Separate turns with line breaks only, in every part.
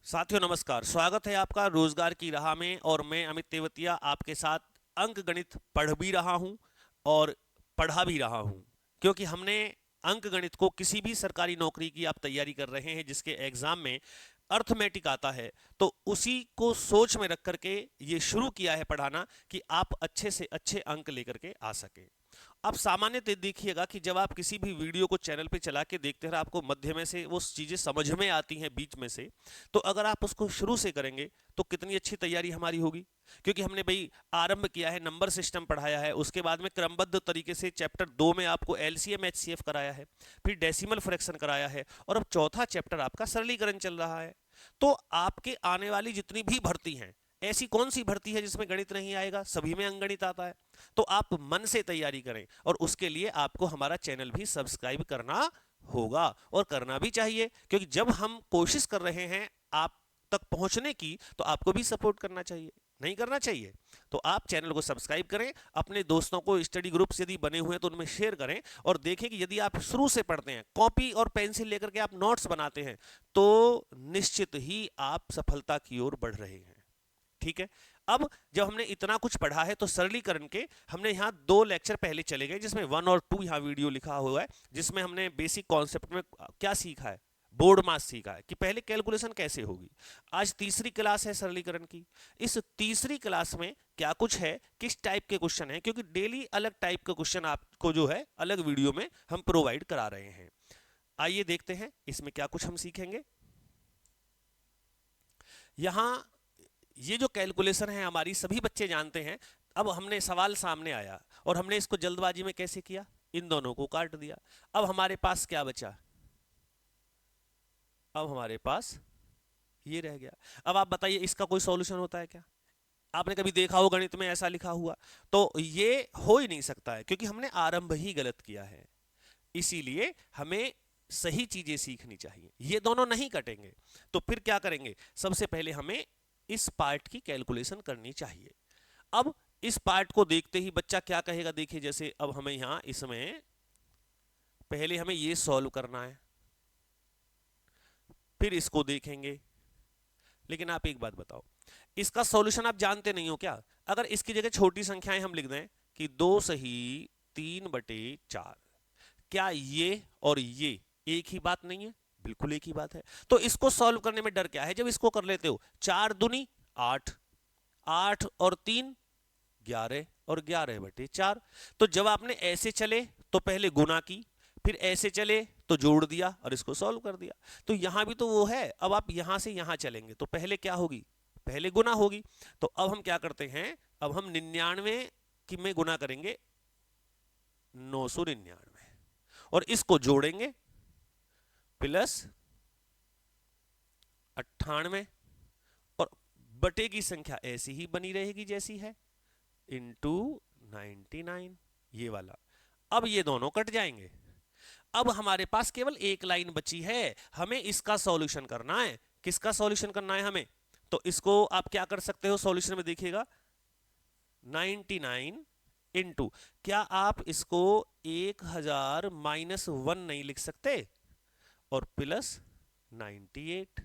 साथियों नमस्कार। स्वागत है आपका रोजगार की राह में। और मैं अमित तेवतिया आपके साथ अंक गणित पढ़ भी रहा हूं और पढ़ा भी रहा हूं, क्योंकि हमने अंक गणित को किसी भी सरकारी नौकरी की आप तैयारी कर रहे हैं जिसके एग्जाम में अर्थमेटिक आता है, तो उसी को सोच में रख करके ये शुरू किया है पढ़ाना कि आप अच्छे से अच्छे अंक लेकर के आ सके। आप सामान्यतः देखिएगा कि जब आप किसी भी वीडियो को चैनल पे चला के देखते हैं, आपको मध्य में से वो चीज़ें समझ में आती हैं, बीच में से। तो अगर आप उसको शुरू से करेंगे तो कितनी अच्छी तैयारी हमारी होगी, क्योंकि हमने भाई आरंभ किया है, नंबर सिस्टम पढ़ाया है, उसके बाद में क्रमबद्ध तरीके से चैप्टर 2 में आपको एलसीएम एचसीएफ कराया है, फिर डेसिमल फ्रैक्शन कराया है, और अब चौथा चैप्टर आपका सरलीकरण चल रहा है। तो आपके आने वाली जितनी भी भर्ती हैं, ऐसी कौन सी भर्ती है जिसमें गणित नहीं आएगा? सभी में अंकगणित आता है। तो आप मन से तैयारी करें, और उसके लिए आपको हमारा चैनल भी सब्सक्राइब करना होगा, और करना भी चाहिए, क्योंकि जब हम कोशिश कर रहे हैं आप तक पहुंचने की, तो आपको भी सपोर्ट करना चाहिए, नहीं करना चाहिए? तो आप चैनल को सब्सक्राइब करें, अपने दोस्तों को स्टडी ग्रुप्स यदि बने हुए हैं तो उनमें शेयर करें, और देखें कि यदि आप शुरू से पढ़ते हैं, कॉपी और पेंसिल लेकर के आप नोट्स बनाते हैं, तो निश्चित ही आप सफलता की ओर बढ़ रहे हैं। ठीक है। अब जब हमने इतना कुछ पढ़ा है, तो सरलीकरण के हमने यहाँ 2 लेक्चर पहले चले गए, जिसमें 1 और 2 यहाँ वीडियो लिखा हुआ है, जिसमें हमने बेसिक कॉन्सेप्ट में क्या सीखा है, बोर्ड मास सीखा है कि पहले कैलकुलेशन कैसे होगी। आज तीसरी क्लास है सरलीकरण की। इस तीसरी क्लास में क्या कुछ है, किस टाइप के क्वेश्चन है, क्योंकि डेली अलग टाइप का क्वेश्चन आपको जो है अलग वीडियो में हम प्रोवाइड करा रहे हैं। आइए देखते हैं इसमें क्या कुछ हम सीखेंगे। यहाँ ये जो कैलकुलेशन है हमारी, सभी बच्चे जानते हैं। अब हमने सवाल सामने आया और हमने इसको जल्दबाजी में कैसे किया, इन दोनों को काट दिया। अब हमारे पास क्या बचा? अब हमारे पास ये रह गया। अब आप बताइए, इसका कोई सॉल्यूशन होता है क्या? आपने कभी देखा हो गणित में ऐसा लिखा हुआ? तो ये हो ही नहीं सकता है, क्योंकि हमने आरंभ ही गलत किया है। इसीलिए हमें सही चीजें सीखनी चाहिए। ये दोनों नहीं कटेंगे, तो फिर क्या करेंगे? सबसे पहले हमें इस पार्ट की कैलकुलेशन करनी चाहिए। अब इस पार्ट को देखते ही बच्चा क्या कहेगा, देखिए, जैसे अब हमें यहां इसमें पहले हमें ये सॉल्व करना है, फिर इसको देखेंगे। लेकिन आप एक बात बताओ, इसका सॉल्यूशन आप जानते नहीं हो क्या? अगर इसकी जगह छोटी संख्याएं हम लिख दें कि 2 सही 3/4, क्या ये और ये एक ही बात नहीं है? बिल्कुल एक ही बात है। तो इसको सॉल्व करने में डर क्या है? जब इसको कर लेते हो, 4 दूनी 8, 8 और 3 11, और 11/4। तो जब आपने ऐसे चले तो पहले गुना की, फिर ऐसे चले तो जोड़ दिया और इसको सॉल्व कर दिया। तो यहां भी तो वो है। अब आप यहां से यहां चलेंगे तो पहले क्या होगी? पहले गुना होगी। तो अब हम क्या करते हैं, अब हम 99 की में गुना करेंगे 999, और इसको जोड़ेंगे प्लस 98, और बटे की संख्या ऐसी ही बनी रहेगी जैसी है, इंटू 99, ये वाला। अब ये दोनों कट जाएंगे। अब हमारे पास केवल एक लाइन बची है, हमें इसका सॉल्यूशन करना है। किसका सॉल्यूशन करना है हमें? तो इसको आप क्या कर सकते हो, सॉल्यूशन में देखिएगा, 99 इंटू, क्या आप इसको 1000 -1 नहीं लिख सकते, और प्लस 98।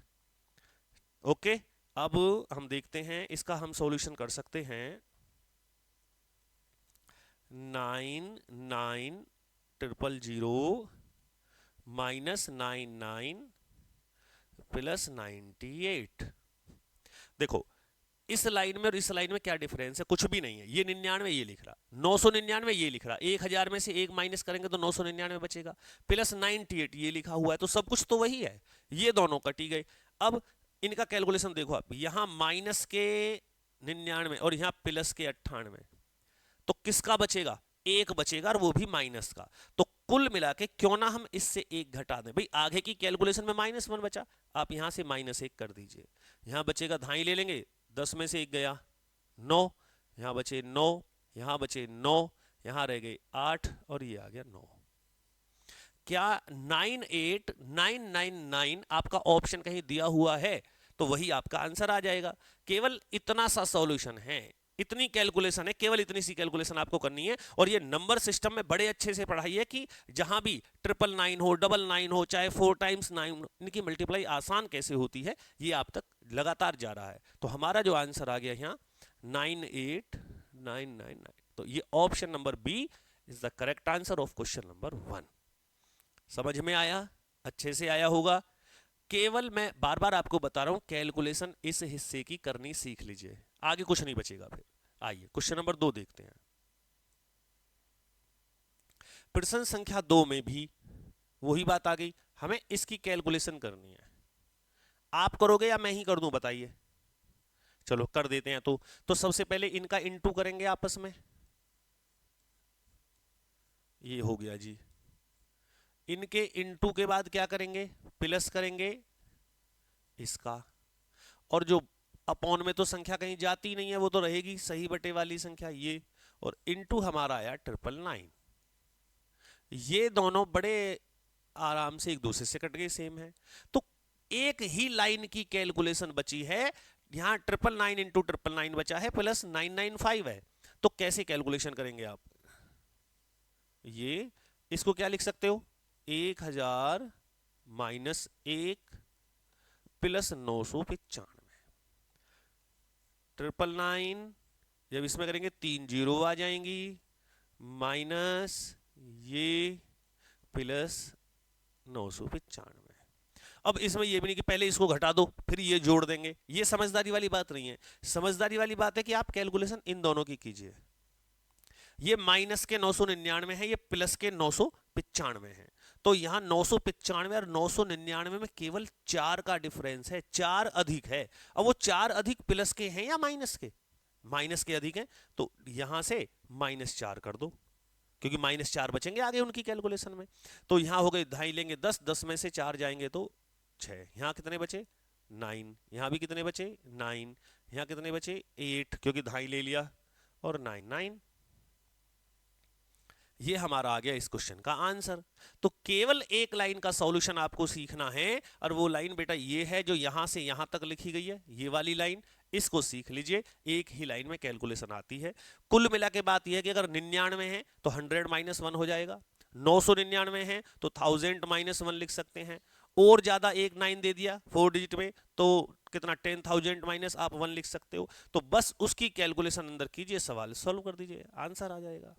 ओके। अब हम देखते हैं, इसका हम सॉल्यूशन कर सकते हैं। 99,000 -99 प्लस 98। देखो, इस लाइन में और इस लाइन में क्या डिफरेंस है? कुछ भी नहीं है। ये 99 ये लिख रहा, 999 ये लिख रहा, 1000 में से एक माइनस करेंगे तो 999 बचेगा, प्लस 98 ये लिखा हुआ है, तो सब कुछ तो वही है। ये दोनों कटी गए। अब इनका कैलकुलेशन देखो आप, यहां माइनस के 99 और यहां प्लस के 98, तो किसका बचेगा? एक बचेगा, और वो भी माइनस का। तो कुल मिला के क्यों ना हम इससे एक घटा दें भाई, आगे की कैलकुलेशन में -1 बचा, आप यहां से -1 कर दीजिए। यहां बचेगा, धाई ले लेंगे, 10 में से 1 गया 9, यहां बचे 9, यहां बचे 9, यहां रह गए 8, और ये आ गया 9। क्या 98999 आपका ऑप्शन कहीं दिया हुआ है? तो वही आपका आंसर आ जाएगा। केवल इतना सा सॉल्यूशन है, इतनी कैलकुलेशन है, केवल इतनी सी कैलकुलेशन आपको करनी है। और ये नंबर सिस्टम में बड़े अच्छे से पढ़ाई है कि जहां भी 999 हो, 999 हो, चाहे 4 टाइम्स 9, इनकी मल्टीप्लाई आसान कैसे होती है ये आप तक लगातार जा रहा है। तो हमारा जो आंसर आ गया यहाँ 98999। तो ये option number B is the correct answer of question number 1। समझ में आया? अच्छे से आया होगा। केवल मैं बार बार आपको बता रहा हूं, कैलकुलेशन इस हिस्से की करनी सीख लीजिए, आगे कुछ नहीं बचेगा फिर। आइए क्वेश्चन नंबर 2 देखते हैं। प्रश्न संख्या 2 में भी वही बात आ गई, हमें इसकी कैलकुलेशन करनी है। आप करोगे या मैं ही कर दूं बताइए? चलो कर देते हैं। तो सबसे पहले इनका इनटू करेंगे आपस में, ये हो गया जी। इनके इनटू के बाद क्या करेंगे? प्लस करेंगे इसका। और जो अपॉन में तो संख्या कहीं जाती नहीं है, वो तो रहेगी सही बटे वाली संख्या ये। और इनटू हमारा आया 999। ये दोनों बड़े आराम से एक दूसरे से कट गए, सेम है। तो एक ही लाइन की कैलकुलेशन बची है। यहां 999 इंटू 999 बचा है, प्लस 995 है। तो कैसे कैलकुलेशन करेंगे आप? ये इसको क्या लिख सकते हो? 1000 माइनस 1 प्लस 995। 999 जब इसमें करेंगे 3 जीरो आ जाएंगी, माइनस ये प्लस 995। अब इसमें ये भी नहीं कि पहले इसको घटा दो फिर ये जोड़ देंगे, ये समझदारी वाली बात नहीं है। समझदारी वाली बात है कि आप कैलकुलेशन इन दोनों की कीजिए। ये माइनस के 999 है, ये प्लस के 995 है। तो यहां 995 और 999 में केवल 4 का डिफरेंस है, 4 अधिक है। अब वो 4 अधिक प्लस के हैं या माइनस के? माइनस के अधिक हैं, तो यहां से -4 कर दो, क्योंकि -4 बचेंगे आगे उनकी कैलकुलेशन में। तो यहां हो गए ढाई लेंगे 10, 10 में से 4 जाएंगे तो 6। यहां कितने बचे? 9। यहां भी कितने बचे? 9। यहां कितने बचे? 8, क्योंकि ढाई ले लिया, और 9 9। ये हमारा आ गया इस क्वेश्चन का आंसर। तो केवल एक लाइन का सॉल्यूशन आपको सीखना है, और वो लाइन बेटा ये है जो यहां से यहां तक लिखी गई है, ये वाली लाइन। इसको सीख लीजिए, एक ही लाइन में कैलकुलेशन आती है। कुल मिला के बात यह है कि अगर 99 है तो 100 माइनस 1 हो जाएगा, 999 है तो 1000 माइनस 1 लिख सकते हैं, और ज्यादा एक 9 दे दिया 4 डिजिट में तो कितना 10,000 माइनस आप 1 लिख सकते हो। तो बस उसकी कैलकुलेशन अंदर कीजिए, सवाल सॉल्व कर दीजिए, आंसर आ जाएगा।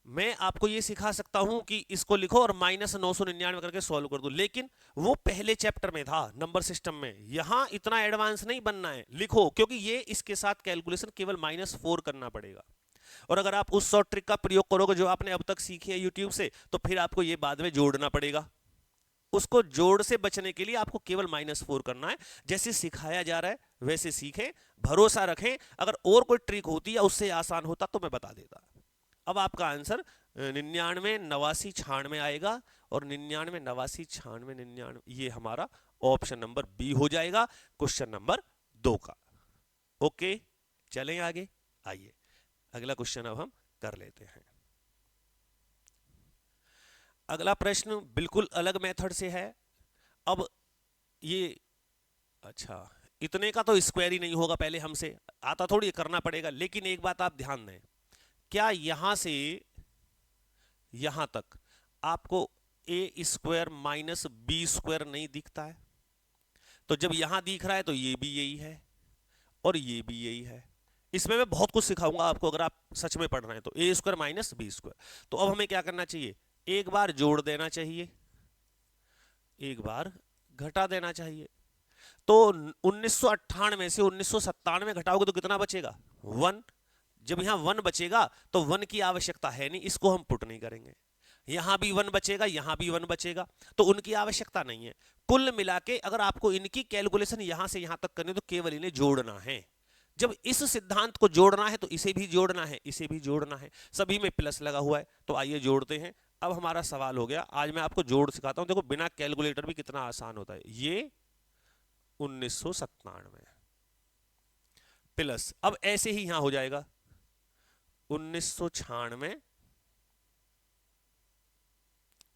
मैं आपको ये सिखा सकता हूं कि इसको लिखो और -999 करके सॉल्व कर दो, लेकिन वो पहले चैप्टर में था नंबर सिस्टम में। यहां इतना एडवांस नहीं बनना है, लिखो, क्योंकि ये इसके साथ कैलकुलेशन केवल -4 करना पड़ेगा। और अगर आप उस शॉर्ट ट्रिक का प्रयोग करोगे जो आपने अब तक सीखी है यूट्यूब से, तो फिर आपको ये बाद में जोड़ना पड़ेगा। उसको जोड़ से बचने के लिए आपको केवल -4 करना है। जैसे सिखाया जा रहा है वैसे सीखें, भरोसा रखें। अगर और कोई ट्रिक होती या उससे आसान होता तो मैं बता देता। अब आपका आंसर 99 89 96 आएगा, और 99 89 96 99, ये हमारा ऑप्शन नंबर बी हो जाएगा क्वेश्चन नंबर 2 का। ओके, चलें आगे। आइए अगला क्वेश्चन अब हम कर लेते हैं। अगला प्रश्न बिल्कुल अलग मेथड से है। अब ये अच्छा, इतने का तो स्क्वायर ही नहीं होगा, पहले हमसे आता थोड़ी करना पड़ेगा। लेकिन एक बात आप ध्यान दें, क्या यहां से यहां तक आपको a² माइनस b² नहीं दिखता है? तो जब यहां दिख रहा है तो ये भी यही है और ये भी यही है। इसमें मैं बहुत कुछ सिखाऊंगा आपको अगर आप सच में पढ़ रहे हैं तो। a² minus b²। तो अब हमें क्या करना चाहिए? एक बार जोड़ देना चाहिए, एक बार घटा देना चाहिए। तो 1998 से 1997 घटाओगे तो कितना बचेगा? 1। जब यहां 1 बचेगा तो 1 की आवश्यकता है नहीं, इसको हम पुट नहीं करेंगे। यहां भी 1 बचेगा, यहां भी 1 बचेगा, तो उनकी आवश्यकता नहीं है। कुल मिला के अगर आपको इनकी कैलकुलेशन यहां से यहां तक करनी तो केवल इन्हें जोड़ना है। जब इस सिद्धांत को जोड़ना है तो इसे भी जोड़ना है, इसे भी जोड़ना है, सभी में प्लस लगा हुआ है। तो आइए जोड़ते हैं। अब हमारा सवाल हो गया, आज मैं आपको जोड़ सिखाता हूं। देखो बिना कैलकुलेटर भी कितना आसान होता है। ये 1997 प्लस, अब ऐसे ही यहां हो जाएगा 1996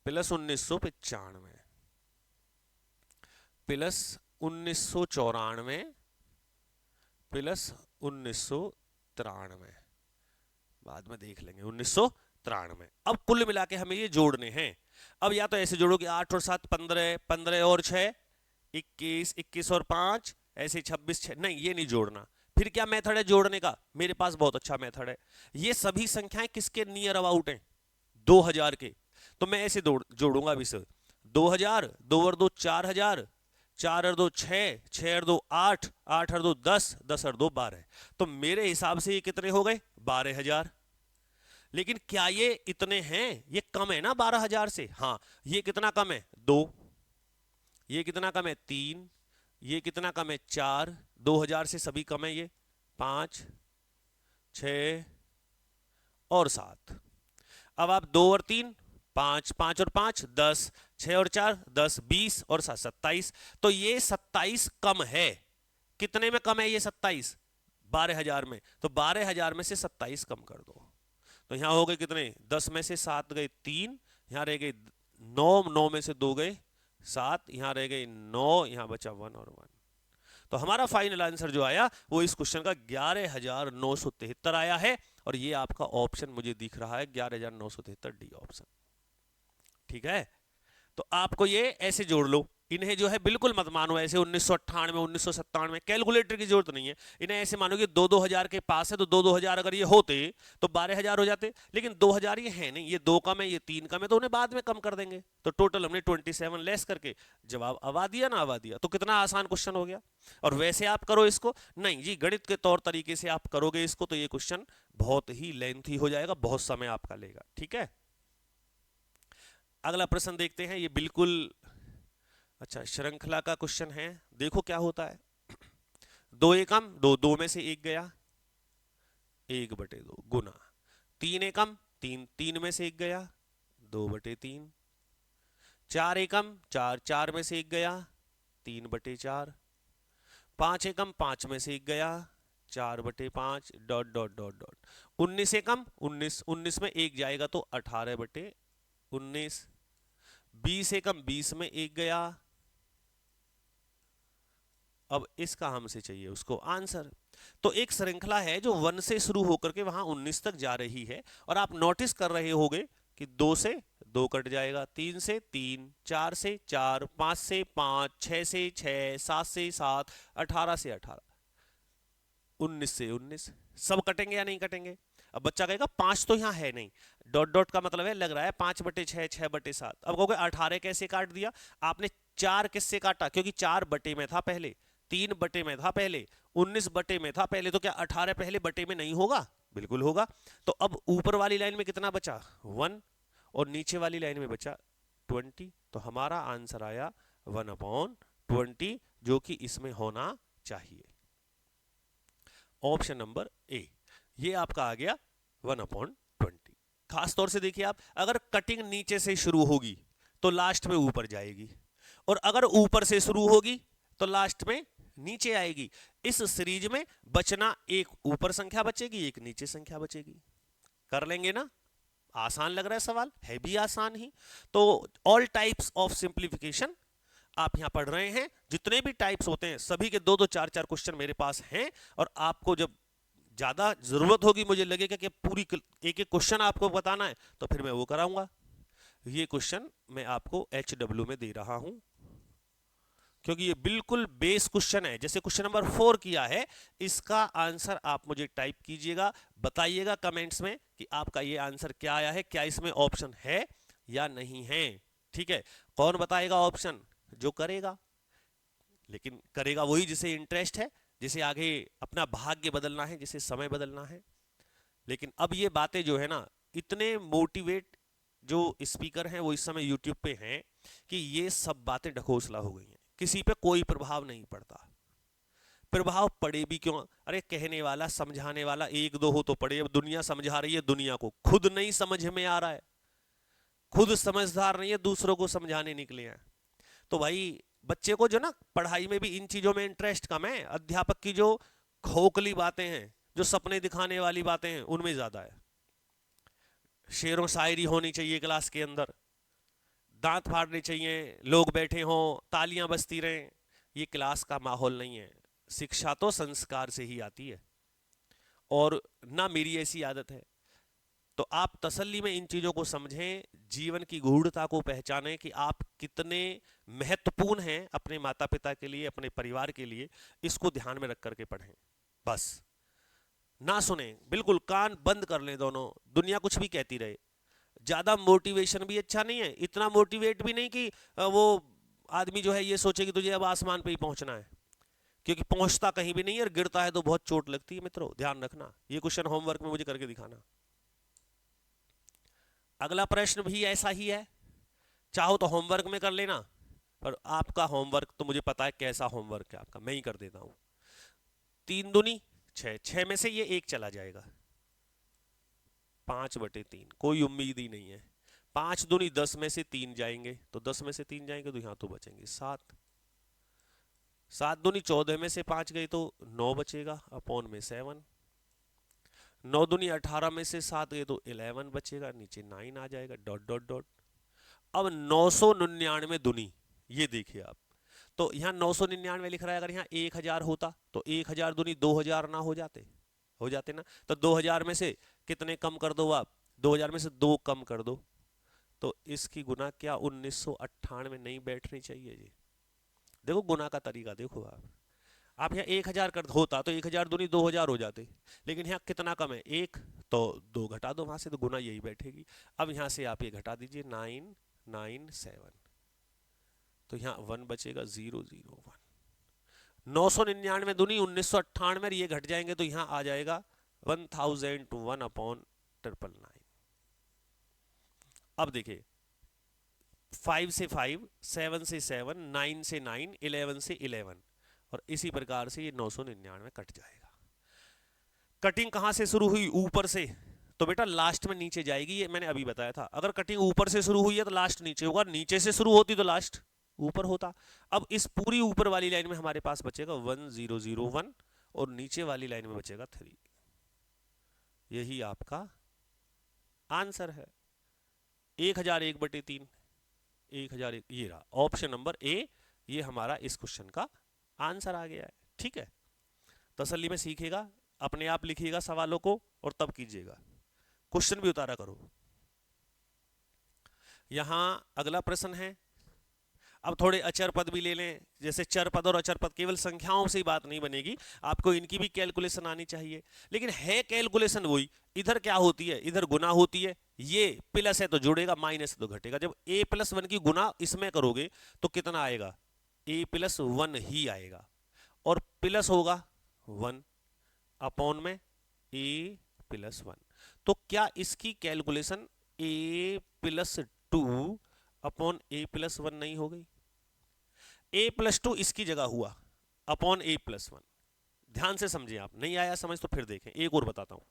प्लस 1995 प्लस 1994 प्लस 1993 1993, बाद में देख लेंगे 1993। अब कुल मिला के हमें ये जोड़ने हैं। अब या तो ऐसे जोड़ो कि 8 और 7 15, 15 और 6 21, 21 और 5 ऐसे 26, 6, नहीं ये नहीं जोड़ना। फिर क्या मेथड है जोड़ने का? मेरे पास बहुत अच्छा मेथड है। ये सभी संख्याएं किसके नियर अबाउट हैं? 2000 के। तो मैं ऐसे जोड़ूंगा अभी से 2000, 2 और 2 4000, 4 और 2 6, 6 और 2 8, 8 और 2 10, 10 और 2 12। तो मेरे हिसाब से ये कितने हो गए? 12000। लेकिन क्या ये इतने हैं? ये कम है ना 12000 से। हाँ, ये कितना कम है? 2। ये कितना कम है? 3। ये कितना कम है? 4। 2000 से सभी कम है ये। 5, 6 और 7। अब आप 2 और 3 5, 5 और 5 10, 6 और 4 10, 20 और 7 27। तो ये 27 कम है। कितने में कम है ये 27? 12000 में। तो 12000 में से 27 कम कर दो। तो यहां हो गए कितने? 10 में से 7 गए 3, यहां रह गए 9, 9 में से 2 गए 7, यहां रह गए 9, यहां बचा 1 और 1। तो हमारा फाइनल आंसर जो आया वो इस क्वेश्चन का 11973 आया है। और ये आपका ऑप्शन मुझे दिख रहा है 11973 डी ऑप्शन। ठीक है, तो आपको ये ऐसे जोड़ लो। इन्हें जो है बिल्कुल मत मानो ऐसे 1998, 1997 कैलकुलेटर की जरूरत नहीं है। इन्हें ऐसे मानो कि 2-2000 के पास है, तो 2-2000 अगर ये होते तो 12000 हो जाते। लेकिन 2000 ये है नहीं, ये 2 कम है, ये 3 कम है, तो उन्हें बाद में कम कर देंगे। तो टोटल हमने 27 लेस करके जवाब आवा दिया ना, आवा दिया। तो कितना आसान क्वेश्चन हो गया। और वैसे आप करो इसको, नहीं जी गणित के तौर तरीके से आप करोगे इसको तो ये क्वेश्चन बहुत ही लेंथी हो जाएगा, बहुत समय आपका लेगा। ठीक है, अगला प्रश्न देखते हैं। ये बिल्कुल अच्छा श्रृंखला का क्वेश्चन है। देखो क्या होता है। 2 एकम 2, 2 में से 1 गया, 1/2 गुना 3 एकम 3, 3 में से 1 गया, 2/3। 4 एकम 4, 4 में से 1 गया, 3/4। 5 एकम 5 में से 1 गया, 4/5 डॉट डॉट डॉट डॉट। 19 एकम 19, 19 में 1 जाएगा तो 18/19। 20 एकम 20 में 1 गया। अब इसका हमसे चाहिए उसको आंसर। तो एक श्रृंखला है जो 1 से शुरू होकर के वहां 19 तक जा रही है। और आप नोटिस कर रहे होंगे कि 2 से 2 कट जाएगा, 3 से 3, 4 से 4, 5 से 5, 6 से 6, 7 से 7, 18 से 18, 19 से 19। सब कटेंगे या नहीं कटेंगे? अब बच्चा कहेगा 5 तो यहाँ है नहीं, डॉट डॉट का मतलब है लग रहा है 5/6, 6/7। अब कहोगे 18 कैसे काट दिया आपने? 4 किससे काटा? क्योंकि 4 बटे में था पहले, 3 बटे में था पहले, 19 बटे में था पहले। तो क्या 18 पहले बटे में नहीं होगा? बिल्कुल होगा। तो अब ऊपर वाली लाइन में कितना बचा? 1, और नीचे वाली लाइन में बचा 20। तो हमारा आंसर आया 1/20, जो कि इसमें होना चाहिए। ऑप्शन नंबर ए, ये आपका आ गया 1/20। खास तौर से देखिए आप, अगर कटिंग नीचे से शुरू होगी तो लास्ट में ऊपर जाएगी, और अगर ऊपर से शुरू होगी तो लास्ट में नीचे आएगी। इस सीरीज में बचना एक ऊपर संख्या बचेगी, एक नीचे संख्या बचेगी। कर लेंगे ना? आसान लग रहा है सवाल, है भी आसान ही। तो ऑल टाइप्स ऑफ सिंप्लीफिकेशन आप यहां पढ़ रहे हैं। जितने भी टाइप्स होते हैं सभी के 2-2, 4-4 क्वेश्चन मेरे पास हैं। और आपको जब ज्यादा जरूरत होगी, मुझे लगेगा कि पूरी एक एक क्वेश्चन आपको बताना है, तो फिर मैं वो कराऊंगा। ये क्वेश्चन मैं आपको HW में दे रहा हूं, क्योंकि ये बिल्कुल बेस क्वेश्चन है। जैसे क्वेश्चन नंबर 4 किया है, इसका आंसर आप मुझे टाइप कीजिएगा, बताइएगा कमेंट्स में कि आपका ये आंसर क्या आया है, क्या इसमें ऑप्शन है या नहीं है। ठीक है, कौन बताएगा ऑप्शन? जो करेगा, लेकिन करेगा वही जिसे इंटरेस्ट है, जिसे आगे अपना भाग्य बदलना है, जिसे समय बदलना है। लेकिन अब ये बातें जो है ना, इतने मोटिवेट जो स्पीकर हैं वो इस समय यूट्यूब पे हैं कि ये सब बातें ढकोसला हो गई हैं, किसी पे कोई प्रभाव नहीं पड़ता। प्रभाव पड़े भी क्यों? अरे कहने वाला समझाने वाला 1-2 हो तो पड़े। अब दुनिया समझा रही है दुनिया को, खुद नहीं समझ में आ रहा है, खुद समझदार नहीं है, दूसरों को समझाने निकले हैं। तो भाई बच्चे को जो ना पढ़ाई में भी इन चीजों में इंटरेस्ट कम है, अध्यापक की जो खोखली बातें हैं, जो सपने दिखाने वाली बातें हैं, उनमें ज्यादा है। शेरों शायरी होनी चाहिए क्लास के अंदर, दांत फाड़ने चाहिए, लोग बैठे हों, तालियां बजती रहें। ये क्लास का माहौल नहीं है। शिक्षा तो संस्कार से ही आती है, और ना मेरी ऐसी आदत है। तो आप तसल्ली में इन चीजों को समझें, जीवन की गूढ़ता को पहचानें कि आप कितने महत्वपूर्ण हैं अपने माता पिता के लिए, अपने परिवार के लिए। इसको ध्यान में रख करके पढ़ें। बस ना सुने, बिल्कुल कान बंद कर लें दोनों, दुनिया कुछ भी कहती रहे। ज्यादा मोटिवेशन भी अच्छा नहीं है, इतना मोटिवेट भी नहीं कि वो आदमी जो है ये सोचे कि तुझे अब आसमान पे ही पहुंचना है, क्योंकि पहुंचता कहीं भी नहीं है और गिरता है तो बहुत चोट लगती है। मित्रों ध्यान रखना, ये क्वेश्चन होमवर्क में मुझे करके दिखाना। अगला प्रश्न भी ऐसा ही है, चाहो तो होमवर्क में कर लेना, पर आपका होमवर्क तो मुझे पता है कैसा होमवर्क है आपका, मैं ही कर देता हूं। 3 दूनी 6, 6 में से ये एक चला जाएगा, 5/3, कोई उम्मीद ही नहीं है। 5 दूनी 10 में से 3 जाएंगे, तो 10 में से 3 जाएंगे तो यहां तो बचेंगे 7। 7 दूनी 14 में से 5 गए तो 9 बचेगा, अपॉन में 7। 9 दूनी 18 में से 7 गए तो 11 बचेगा, नीचे 9 आ जाएगा, डॉट डॉट डॉट। अब 999 दूनी, ये देखिए आप, तो यहाँ 999 लिख रहा है, अगर यहाँ 1000 होता तो 1000 दूनी 2000 ना हो जाते ना। तो 2000 में से कितने कम कर दो आप, 2000 में से 2 कम कर दो, तो इसकी गुना क्या 1998 नहीं बैठनी चाहिए जी। देखो गुना का तरीका देखो आप यहाँ 1000 कर होता तो 1000 दूनी 2000 हो जाते, लेकिन यहाँ कितना कम है 1, तो 2 घटा दो वहां से, तो गुना यही बैठेगी। अब यहाँ से आप ये घटा दीजिए 997, तो यहाँ 1 बचेगा, 001। 999 दूनी 1998 ये घट जाएंगे तो यहाँ आ जाएगा 1001 अपॉन 999। अब देखिए 5 से 5, 7 से 7, 9 से 9, 11 से 11, और इसी प्रकार से ये 999 कट जाएगा। कटिंग कहां से शुरू हुई, ऊपर से, तो बेटा लास्ट में नीचे जाएगी, ये मैंने अभी बताया था। अगर कटिंग ऊपर से शुरू हुई है तो लास्ट नीचे होगा, नीचे से शुरू होती तो लास्ट ऊपर होता। अब इस पूरी ऊपर वाली लाइन में हमारे पास बचेगा 1001 और नीचे वाली लाइन में बचेगा 3। यही आपका आंसर है, 1001/3, 1001, ये रहा ऑप्शन नंबर ए, ये हमारा इस क्वेश्चन का आंसर आ गया है। ठीक है, तसल्ली में सीखेगा, अपने आप लिखिएगा सवालों को और तब कीजिएगा, क्वेश्चन भी उतारा करो। यहां अगला प्रश्न है, अब थोड़े अचर पद भी ले लें, जैसे चर पद और अचर पद, केवल संख्याओं से ही बात नहीं बनेगी, आपको इनकी भी कैलकुलेशन आनी चाहिए। लेकिन है कैलकुलेशन वही, इधर क्या होती है, इधर गुना होती है, ये प्लस है तो जुड़ेगा, माइनस है तो घटेगा। जब a+1 की गुना इसमें करोगे तो कितना आएगा, a+1 ही आएगा, और प्लस होगा 1 अपॉन में a+1। तो क्या इसकी कैलकुलेशन a+2 अपॉन a+1 नहीं हो गई? a+2 इसकी जगह हुआ अपॉन a+1। ध्यान से समझिए, आप नहीं आया समझ तो फिर देखें, एक और बताता हूं।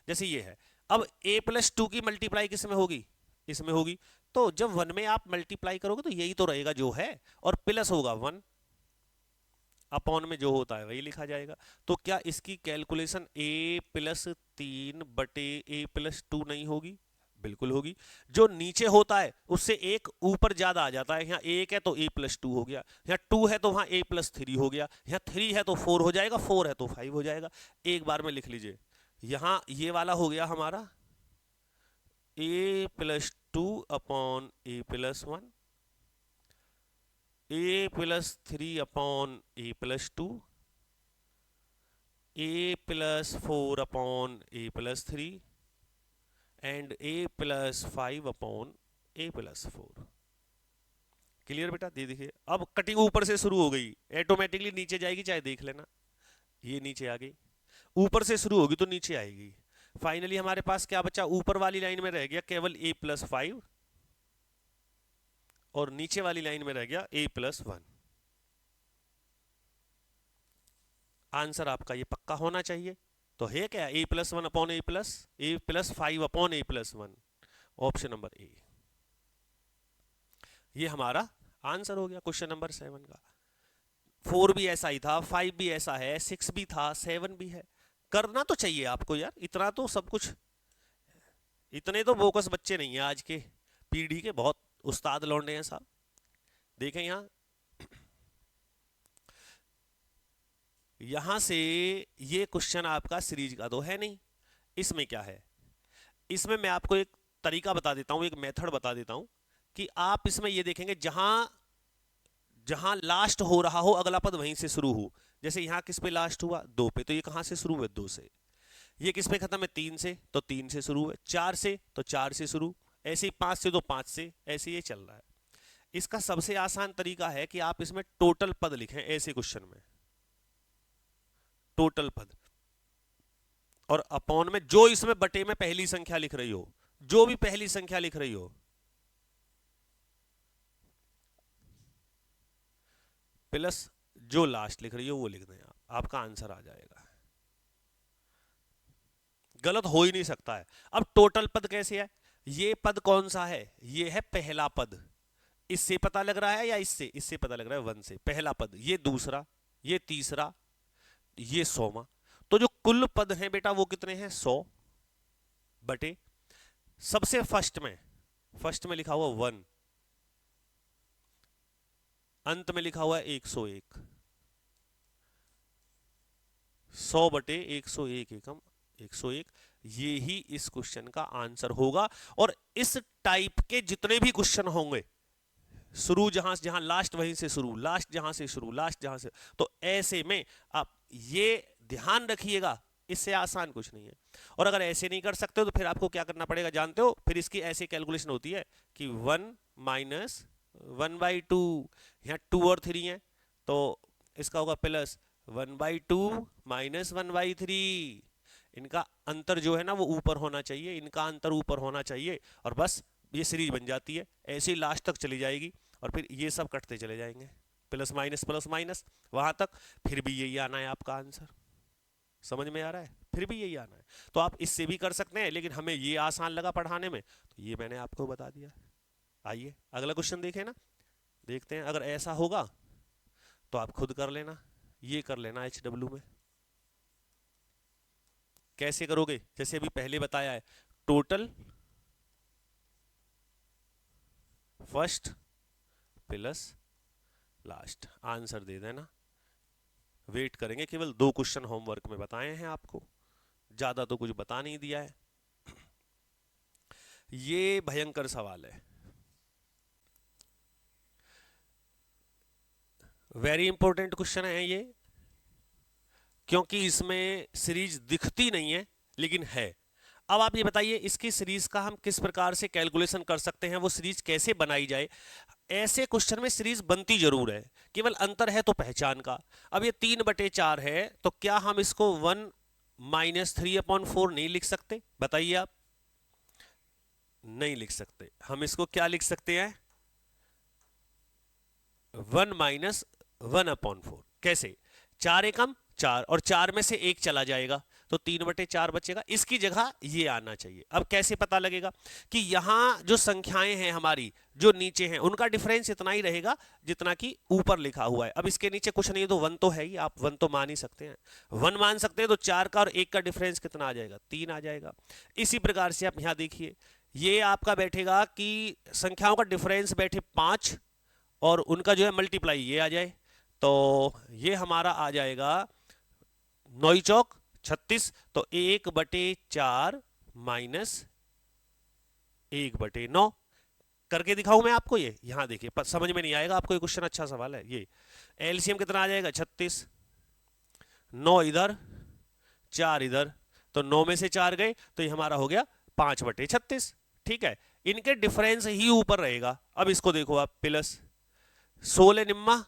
जैसे ये है, अब a+2 की मल्टीप्लाई किसमें होगी, इसमें होगी, तो जब 1 में आप मल्टीप्लाई करोगे तो यही तो रहेगा जो है, और प्लस होगा 1 अपॉन में जो होता है वही लिखा जाएगा। तो क्या इसकी कैलकुलेशन a+3/a+2 नहीं होगी? बिल्कुल होगी। जो नीचे होता है उससे एक ऊपर ज्यादा आ जाता है, यहाँ 1 है तो a+2 हो गया, यहाँ 2 है तो वहां a+3 हो गया, यहाँ 3 है तो 4 हो जाएगा, 4 है तो 5 हो जाएगा। एक बार में लिख लीजिए, यहाँ ये वाला हो गया हमारा a+2 upon a+1, a+3 upon a+2, a+4 upon a+3 and a+5 upon a+4। Clear बेटा? दे देखिए, अब कटिंग ऊपर से शुरू हो गई, ऑटोमेटिकली नीचे जाएगी, चाहे देख लेना, ये नीचे आ गई, ऊपर से शुरू होगी तो नीचे आएगी। फाइनली हमारे पास क्या बचा, ऊपर वाली लाइन में रह गया केवल a+5 और नीचे वाली लाइन में रह गया a+1। आंसर आपका ये पक्का होना चाहिए। तो है क्या, a+1 upon a+5 upon a+1, option number A, ये हमारा आंसर हो गया क्वेश्चन नंबर 7 का। 4 भी ऐसा ही था, 5 भी ऐसा है, 6 भी था, 7 भी है। करना तो चाहिए आपको यार, इतना तो सब कुछ, इतने तो बोकस बच्चे नहीं है आज के पीढ़ी के, बहुत उस्ताद लौंडे हैं साहब। देखें यहाँ यहां से ये क्वेश्चन आपका सीरीज का तो है नहीं। इसमें क्या है, इसमें मैं आपको एक तरीका बता देता हूं, एक मेथड बता देता हूं कि आप इसमें ये देखेंगे जहां जहां लास्ट हो रहा हो अगला पद वहीं से शुरू हो। जैसे यहां किस पे लास्ट हुआ, 2 पे, तो ये कहां से शुरू हुआ, 2 से। ये किस पे खत्म है, 3 से, तो 3 से शुरू है। 4 से तो 4 से शुरू, ऐसे ही 5 से तो 5 से, ऐसे ये चल रहा है। इसका सबसे आसान तरीका है कि आप इसमें टोटल पद लिखें ऐसे क्वेश्चन में, टोटल पद, और अपॉन में जो इसमें बटे में पहली संख्या लिख रही हो, जो भी पहली संख्या लिख रही हो, प्लस जो लास्ट लिख रही हो वो लिख दें आप, आपका आंसर आ जाएगा। गलत हो ही नहीं सकता है। अब टोटल पद कैसे है, ये पद कौन सा है, ये है पहला पद। इससे पता लग रहा है या इससे, इससे पता लग रहा है 1 से, पहला पद, ये दूसरा, ये तीसरा, ये 100वां। तो जो कुल पद हैं बेटा वो कितने हैं, 100 बटे सबसे फर्स्ट में लिखा हुआ 1, अंत में लिखा हुआ है 101, 100 बटे 101 एकम 101, ये ही इस क्वेश्चन का आंसर होगा। और इस टाइप के जितने भी क्वेश्चन होंगे, शुरू जहां जहां लास्ट वहीं से शुरू, लास्ट जहां से शुरू, लास्ट जहां से, तो ऐसे में आप ये ध्यान रखिएगा, इससे आसान कुछ नहीं है। और अगर ऐसे नहीं कर सकते हो तो फिर आपको क्या करना पड़ेगा जानते हो, फिर इसकी ऐसी कैलकुलेशन होती है कि 1 माइनस 1/2, यहाँ 2 और 3 है तो इसका होगा प्लस 1/2 माइनस 1/3। इनका अंतर जो है ना वो ऊपर होना चाहिए, इनका अंतर ऊपर होना चाहिए, और बस ये सीरीज बन जाती है, ऐसे ही लास्ट तक चली जाएगी और फिर ये सब कटते चले जाएंगे, प्लस माइनस वहां तक, फिर भी यही आना है आपका आंसर। समझ में आ रहा है, फिर भी यही आना है। तो आप इससे भी कर सकते हैं, लेकिन हमें ये आसान लगा पढ़ाने में तो ये मैंने आपको बता दिया। आइए अगला क्वेश्चन देखें ना, देखते हैं। अगर ऐसा होगा तो आप खुद कर लेना, ये कर लेना HW में। कैसे करोगे, जैसे अभी पहले बताया है, total first plus last, answer दे देना। वेट करेंगे, केवल 2 क्वेश्चन होमवर्क में बताए हैं आपको, ज्यादा तो कुछ बता नहीं दिया है। ये भयंकर सवाल है, वेरी इंपॉर्टेंट क्वेश्चन है ये, क्योंकि इसमें सीरीज दिखती नहीं है लेकिन है। अब आप ये बताइए इसकी सीरीज का हम किस प्रकार से कैलकुलेशन कर सकते हैं, वो सीरीज कैसे बनाई जाए। ऐसे क्वेश्चन में सीरीज बनती जरूर है, केवल अंतर है तो पहचान का। अब ये 3/4 है तो क्या हम इसको 1 माइनस 3/4 नहीं लिख सकते, बताइए आप। नहीं लिख सकते, हम इसको क्या लिख सकते हैं, 1 माइनस 1/4। कैसे, 4 एकम 4 और 4 में से 1 चला जाएगा तो 3/4 बचेगा, इसकी जगह ये आना चाहिए। अब कैसे पता लगेगा कि यहां जो संख्याएं हैं हमारी जो नीचे हैं उनका डिफरेंस इतना ही रहेगा जितना कि ऊपर लिखा हुआ है। अब इसके नीचे कुछ नहीं है तो 1 तो है ही, आप 1 तो मान ही सकते हैं, 1 मान सकते हैं, तो 4 का और 1 का डिफरेंस कितना आ जाएगा, 3 आ जाएगा। इसी प्रकार से आप यहां देखिए, ये आपका बैठेगा कि संख्याओं का डिफरेंस बैठे 5 और उनका जो है मल्टीप्लाई ये आ जाए, तो ये हमारा आ जाएगा 9 चौक 36, तो 1/4 माइनस 1/9 करके दिखाऊं मैं आपको। ये यहां देखिए, समझ में नहीं आएगा आपको, ये क्वेश्चन अच्छा सवाल है। ये एलसीएम कितना आ जाएगा, 36, 9 इधर 4 इधर, तो 9 में से 4 गए तो ये हमारा हो गया 5/36। ठीक है, इनके डिफरेंस ही ऊपर रहेगा। अब इसको देखो आप, प्लस 16 निम्मा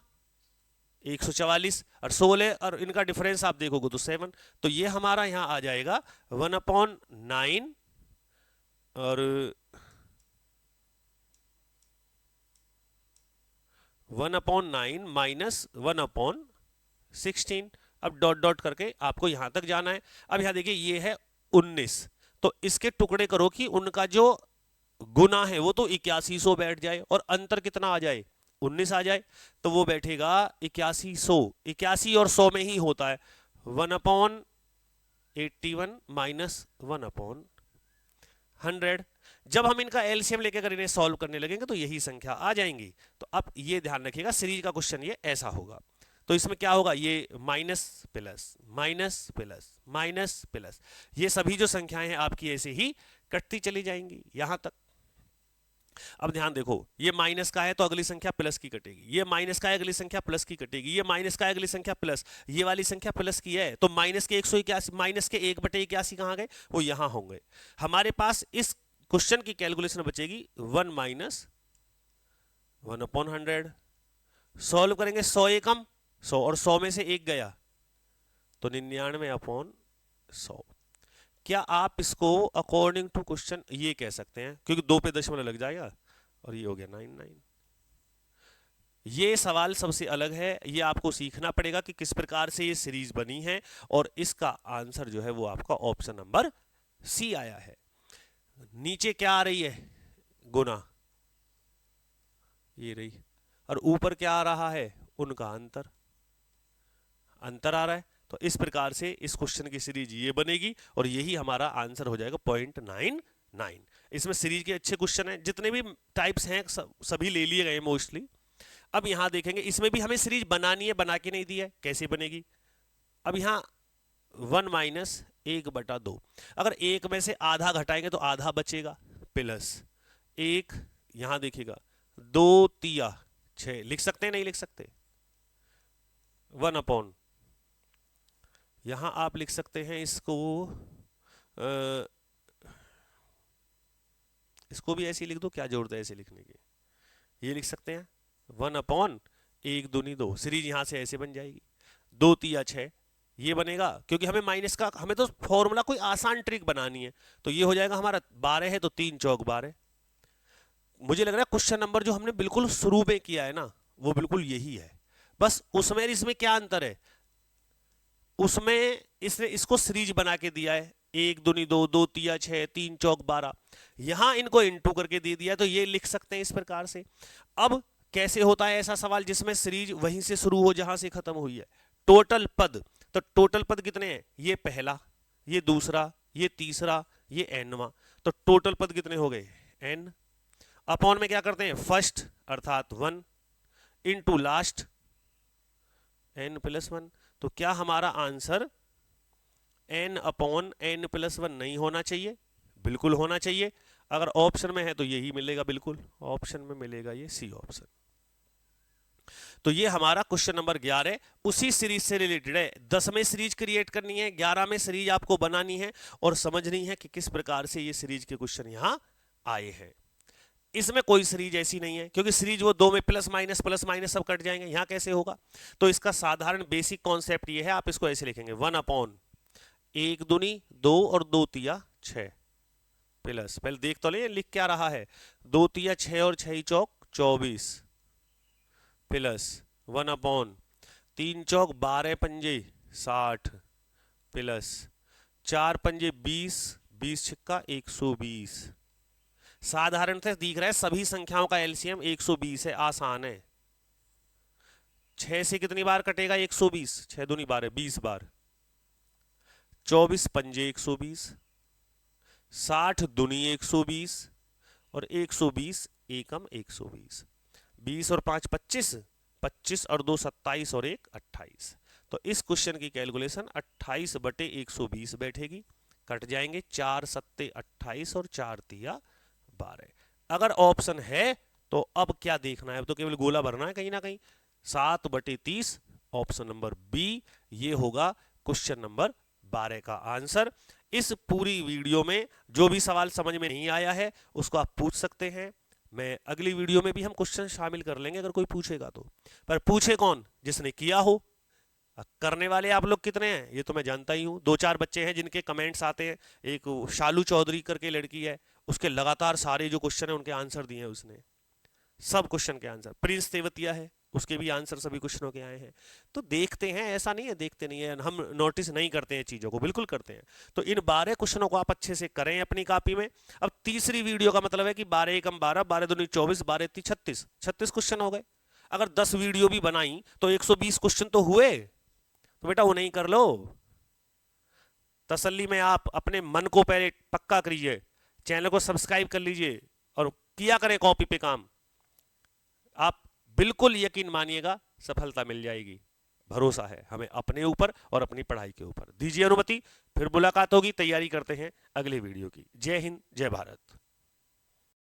144 और 16 और इनका डिफरेंस आप देखोगे तो 7, तो ये हमारा यहां आ जाएगा 1/9 और 1/9 माइनस 1/16। अब डॉट डॉट करके आपको यहां तक जाना है। अब यहां देखिए ये है 19, तो इसके टुकड़े करो कि उनका जो गुना है वो तो 8100 बैठ जाए और अंतर कितना आ जाए, 19 आ जाए, तो वो बैठेगा 8100। 81 और 100 में ही होता है 1/81 माइनस 1/100। जब हम इनका एलसीएम लेके अगर इन्हें सॉल्व करने लगेंगे तो यही संख्या आ जाएंगी। तो अब ये ध्यान रखिएगा, सीरीज का क्वेश्चन ये ऐसा होगा। तो इसमें क्या होगा, ये minus plus minus plus minus plus, ये सभी जो संख्याएं हैं आपकी ऐसे ही कटती चली जाएंगी यहां तक। अब ध्यान देखो, ये माइनस का है तो अगली संख्या प्लस की कटेगी, ये माइनस का है अगली संख्या प्लस की कटेगी, ये माइनस का है अगली संख्या प्लस, ये वाली संख्या प्लस की है तो माइनस के 181, माइनस के 1/81 कहां गए, वो यहां होंगे। हमारे पास इस क्वेश्चन की कैलकुलेशन बचेगी 1 माइनस 1/100। सॉल्व करेंगे, 100 एकम 100 और 100 में से एक गया तो 99/100। क्या आप इसको अकॉर्डिंग टू क्वेश्चन ये कह सकते हैं, क्योंकि 2 पे दशमलव लग जाएगा और ये हो गया 99। ये सवाल सबसे अलग है, ये आपको सीखना पड़ेगा कि किस प्रकार से ये सीरीज बनी है, और इसका आंसर जो है वो आपका ऑप्शन नंबर सी आया है। नीचे क्या आ रही है, गुना, ये रही, और ऊपर क्या आ रहा है, उनका अंतर, अंतर आ रहा है। तो इस प्रकार से इस क्वेश्चन की सीरीज ये बनेगी और यही हमारा आंसर हो जाएगा 0.99। इसमें सीरीज के अच्छे क्वेश्चन हैं, जितने भी टाइप्स हैं सभी ले लिए गए मोस्टली। अब यहां देखेंगे, इसमें भी हमें सीरीज बनानी है, बना के नहीं दी है, कैसे बनेगी। अब यहां 1 माइनस 1/2, अगर एक में से आधा घटाएंगे तो आधा बचेगा, प्लस एक, यहां देखिएगा 2 तिया 6, लिख सकते हैं नहीं लिख सकते, 1/, यहां आप लिख सकते हैं इसको भी ऐसे लिख दो, क्या जरूरत है ऐसे लिखने की, ये लिख सकते हैं 1/1 दूनी 2, सीरीज यहां से ऐसे बन जाएगी, 2 तिया 6 ये बनेगा, क्योंकि हमें माइनस का, हमें तो फॉर्मूला कोई आसान ट्रिक बनानी है, तो ये हो जाएगा हमारा 12 है तो 3 चौक 12। मुझे लग रहा है क्वेश्चन नंबर जो हमने बिल्कुल शुरू में किया है ना, वो बिल्कुल यही है, बस उसमें इसमें क्या अंतर है, उसमें इसने इसको सीरीज बना के दिया है, 1 दूनी 2, 2 तिया 6, 3 चौक 12, यहां इनको इंटू करके दे दिया, तो ये लिख सकते हैं इस प्रकार से। अब कैसे होता है ऐसा सवाल जिसमें सीरीज वहीं से शुरू हो जहां से खत्म हुई है, टोटल पद, तो टोटल पद कितने हैं, ये पहला, ये दूसरा, ये तीसरा, ये एनवा, तो टोटल पद कितने हो गए, एन। अपॉन में क्या करते हैं, फर्स्ट अर्थात 1 इंटू लास्ट n+1, तो क्या हमारा आंसर n/n+1 नहीं होना चाहिए, बिल्कुल होना चाहिए। अगर ऑप्शन में है तो यही मिलेगा, बिल्कुल ऑप्शन में मिलेगा ये सी ऑप्शन। तो ये हमारा क्वेश्चन नंबर 11 उसी सीरीज से रिलेटेड है। 10 में सीरीज क्रिएट करनी है, 11 में सीरीज आपको बनानी है और समझनी है कि किस प्रकार से ये सीरीज के क्वेश्चन यहां आए हैं। इसमें कोई सीरीज ऐसी नहीं है, क्योंकि सीरीज वो 2 में प्लस माइनस सब कट जाएंगे, यहां कैसे होगा। तो इसका साधारण बेसिक कॉन्सेप्ट ये है, आप इसको ऐसे लिखेंगे 1/1 दूनी 2 और 2 तिया 6, प्लस, पहले देख तो ले लिख क्या रहा है, 2 तिया 6 और 6 चौक 24, प्लस 1/3 चौक 12 पंजे 60, प्लस 4 पंजे 20, 20 छिक्का 120। साधारण से दिख रहा है सभी संख्याओं का एलसीएम 120 है, आसान है। 6 से कितनी बार कटेगा 120, 6 दूनी 12, 20 बार, 24 पंजे 120, 60 दूनी 120 और 120 एकम 120, 20 और 5 25, 25 और 2 27 और 1 28। तो इस क्वेश्चन की कैलकुलेशन 28/120 बैठेगी, कट जाएंगे 4 सत्ते 28 और 4 तिया 12। अगर ऑप्शन है तो अब क्या देखना है, अब तो केवल गोला भरना है कहीं ना कहीं, 7/30 ऑप्शन नंबर बी, ये होगा क्वेश्चन नंबर 12 का आंसर। इस पूरी वीडियो में जो भी सवाल समझ में नहीं आया है उसको आप पूछ सकते हैं, मैं अगली वीडियो में भी हम क्वेश्चन शामिल कर लेंगे अगर कोई पूछेगा तो। पर पूछे कौन, जिसने किया हो। करने वाले आप लोग कितने हैं ये तो मैं जानता ही हूँ, 2-4 बच्चे हैं जिनके कमेंट्स आते हैं। एक शालू चौधरी करके लड़की है, उसके लगातार सारे जो क्वेश्चन है उनके आंसर दिए हैं उसने, सब क्वेश्चन के आंसर। प्रिंस तेवतिया है, उसके भी आंसर सभी क्वेश्चनों के आए हैं। तो देखते हैं, ऐसा नहीं है देखते नहीं है, हम नोटिस नहीं करते हैं चीज़ों को, बिल्कुल करते हैं। तो इन 12 क्वेश्चनों को आप अच्छे से करें अपनी कॉपी में। अब तीसरी वीडियो का मतलब है कि 12 एकम 12, 12 दूनी 24, 12 तीन 36, 36 क्वेश्चन हो गए। अगर 10 वीडियो भी बनाई तो 120 क्वेश्चन तो हुए, तो बेटा वो नहीं कर लो। तसल्ली में आप अपने मन को पहले पक्का करिए, चैनल को सब्सक्राइब कर लीजिए और किया करें कॉपी पे काम। आप बिल्कुल यकीन मानिएगा सफलता मिल जाएगी। भरोसा है हमें अपने ऊपर और अपनी पढ़ाई के ऊपर। दीजिए अनुमति, फिर मुलाकात होगी, तैयारी करते हैं अगले वीडियो की। जय हिंद, जय भारत।